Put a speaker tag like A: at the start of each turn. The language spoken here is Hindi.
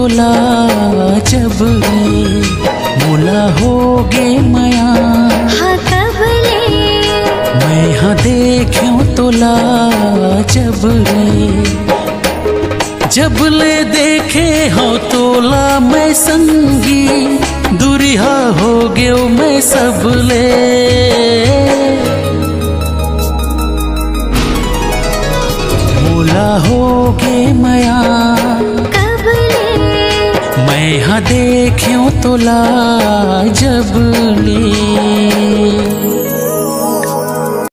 A: तोला जब ले मोला होगे मया।
B: हाँ कब ले
A: मैं हाँ देख्यो तोला जब ले देखे हो तोला मैं संगी। दुरिहा हो गयो मैं सब ले। मोला होगे मया
B: कब ले
A: मैं हाँ देख्यो तोला जब ले।